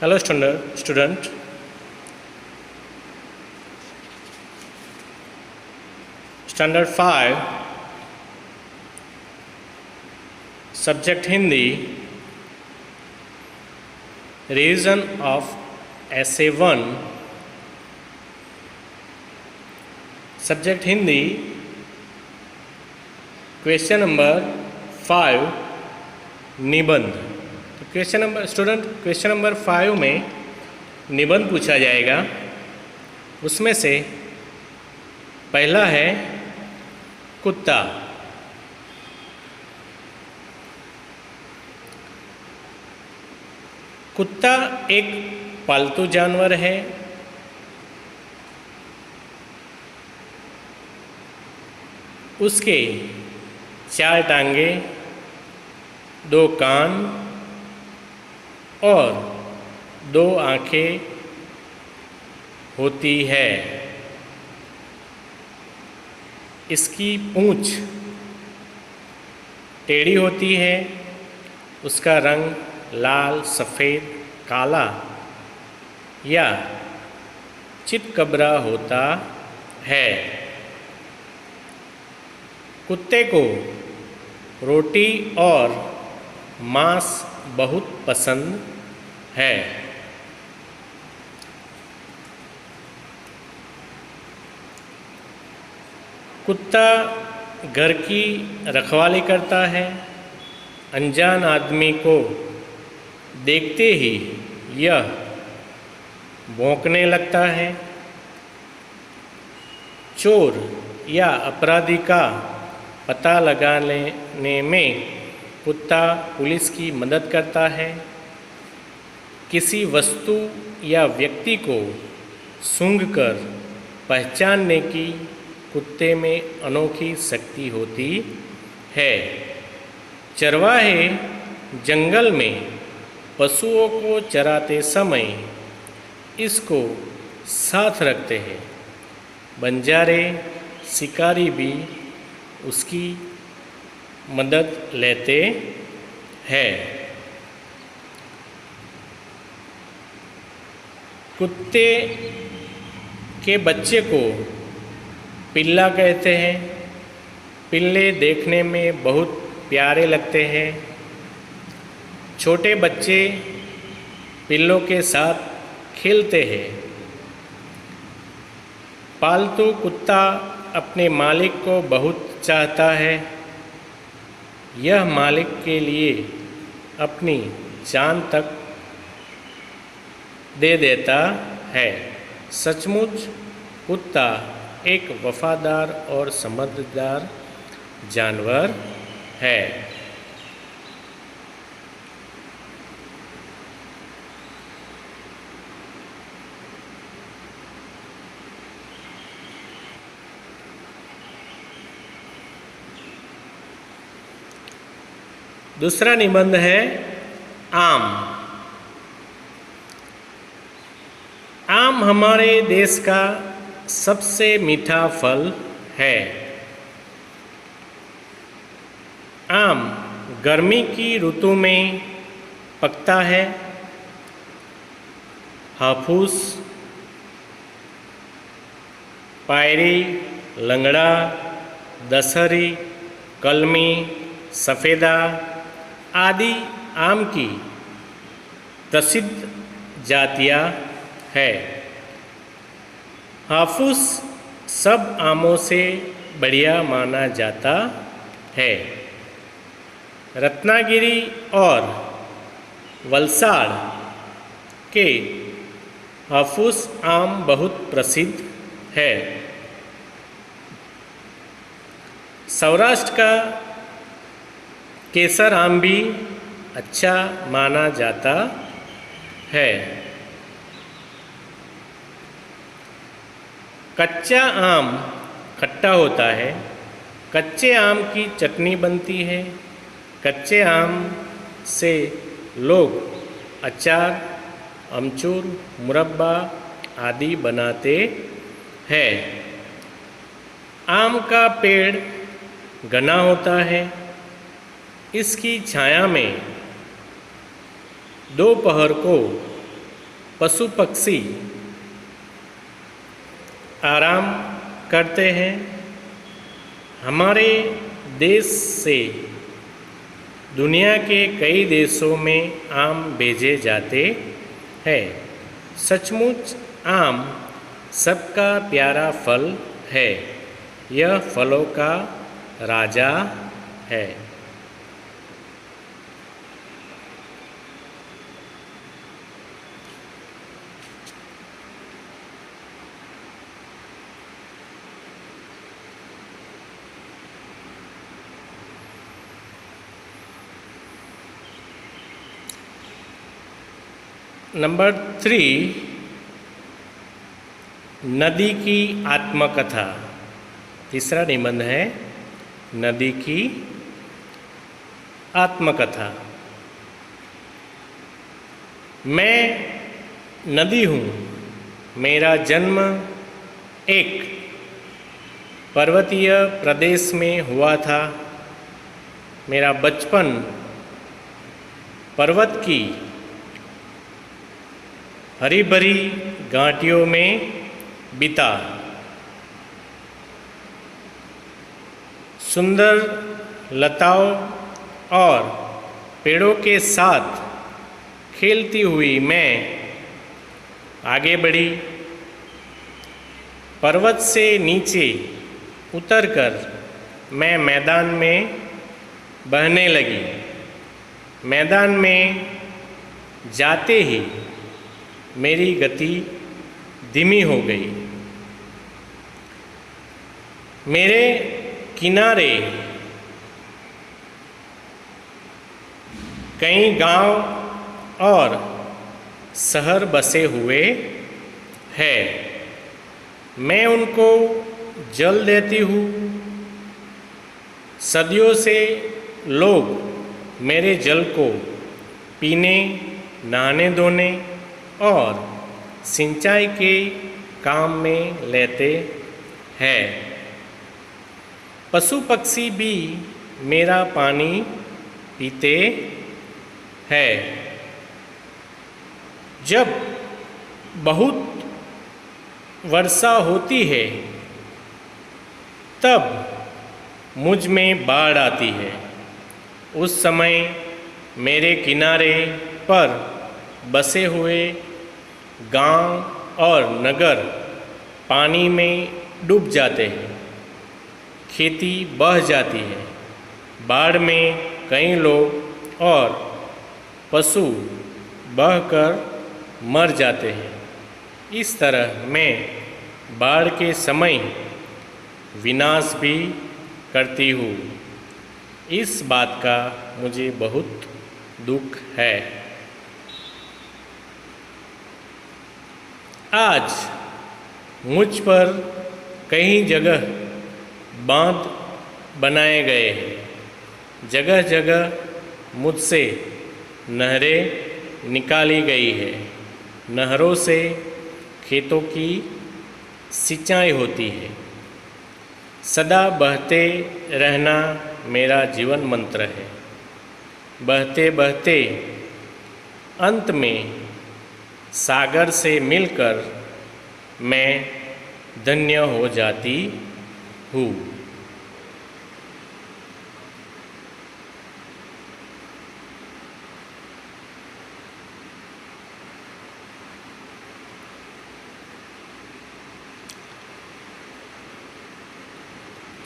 Hello student. Standard 5 Subject Hindi Revision of Essay 1 Subject Hindi Question number 5 निबंध। Question number 5 में निबंध पूछा जाएगा। उसमें से पहला है कुत्ता। कुत्ता एक पालतू जानवर है। उसके 4 टांगे, 2 कान और 2 आँखें होती है। इसकी पूँछ टेढ़ी होती है। उसका रंग लाल, सफ़ेद, काला या चितकबरा होता है। कुत्ते को रोटी और मांस बहुत पसंद है। कुत्ता घर की रखवाली करता है। अनजान आदमी को देखते ही यह भौंकने लगता है। चोर या अपराधी का पता लगाने में कुत्ता पुलिस की मदद करता है। किसी वस्तु या व्यक्ति को सूंघकर पहचानने की कुत्ते में अनोखी शक्ति होती है। चरवाहे जंगल में पशुओं को चराते समय इसको साथ रखते हैं। बंजारे शिकारी भी उसकी मदद लेते हैं। कुत्ते के बच्चे को पिल्ला कहते हैं। पिल्ले देखने में बहुत प्यारे लगते हैं। छोटे बच्चे पिल्लों के साथ खेलते हैं। पालतू कुत्ता अपने मालिक को बहुत चाहता है। यह मालिक के लिए अपनी जान तक दे देता है। सचमुच कुत्ता एक वफादार और समझदार जानवर है। दूसरा निबंध है आम। आम हमारे देश का सबसे मीठा फल है। आम गर्मी की ऋतु में पकता है। हाफूस, पायरी, लंगड़ा, दशहरी, कलमी, सफ़ेदा आदि आम की प्रसिद्ध जातियाँ है। हाफूस सब आमों से बढ़िया माना जाता है। रत्नागिरी और वलसाड़ के हाफूस आम बहुत प्रसिद्ध है। सौराष्ट्र का केसर आम भी अच्छा माना जाता है। कच्चा आम खट्टा होता है। कच्चे आम की चटनी बनती है। कच्चे आम से लोग अचार, अमचूर, मुरब्बा आदि बनाते हैं। आम का पेड़ घना होता है। इसकी छाया में दोपहर को पशु पक्षी आराम करते हैं। हमारे देश से दुनिया के कई देशों में आम भेजे जाते हैं। सचमुच आम सबका प्यारा फल है। यह फलों का राजा है। नंबर 3, नदी की आत्मकथा। तीसरा निबंध है नदी की आत्मकथा। मैं नदी हूँ। मेरा जन्म एक पर्वतीय प्रदेश में हुआ था। मेरा बचपन पर्वत की हरी भरी घाटियों में बीता। सुंदर लताओं और पेड़ों के साथ खेलती हुई मैं आगे बढ़ी। पर्वत से नीचे उतरकर मैं मैदान में बहने लगी। मैदान में जाते ही मेरी गति धीमी हो गई। मेरे किनारे कई गांव और शहर बसे हुए हैं। मैं उनको जल देती हूँ। सदियों से लोग मेरे जल को पीने, नहाने धोने और सिंचाई के काम में लेते हैं। पशु पक्षी भी मेरा पानी पीते हैं। जब बहुत वर्षा होती है तब मुझ में बाढ़ आती है। उस समय मेरे किनारे पर बसे हुए गांव और नगर पानी में डूब जाते हैं। खेती बह जाती है। बाढ़ में कई लोग और पशु बहकर मर जाते हैं। इस तरह मैं बाढ़ के समय विनाश भी करती हूँ। इस बात का मुझे बहुत दुख है। आज मुझ पर कई जगह बांध बनाए गए हैं। जगह जगह मुझसे नहरें निकाली गई है। नहरों से खेतों की सिंचाई होती है। सदा बहते रहना मेरा जीवन मंत्र है। बहते बहते अंत में सागर से मिलकर मैं धन्य हो जाती हूँ।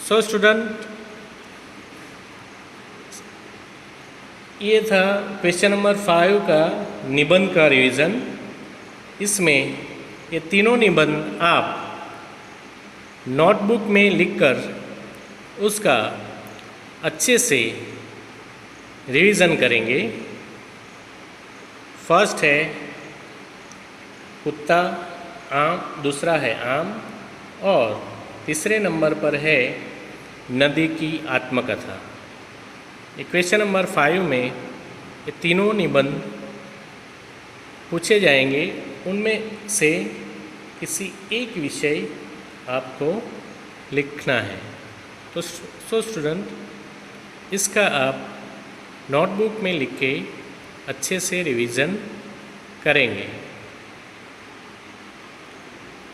सो स्टूडेंट, ये था क्वेश्चन नंबर 5 का निबंध का रिवीजन। इसमें ये तीनों निबंध आप नोटबुक में लिखकर उसका अच्छे से रिवीजन करेंगे। फर्स्ट है कुत्ता, आम, दूसरा है आम और तीसरे नंबर पर है नदी की आत्मकथा। क्वेश्चन नंबर 5 में ये तीनों निबंध पूछे जाएंगे। उनमें से किसी एक विषय आपको लिखना है। तो स्टूडेंट, इसका आप नोटबुक में लिख के अच्छे से रिवीजन करेंगे।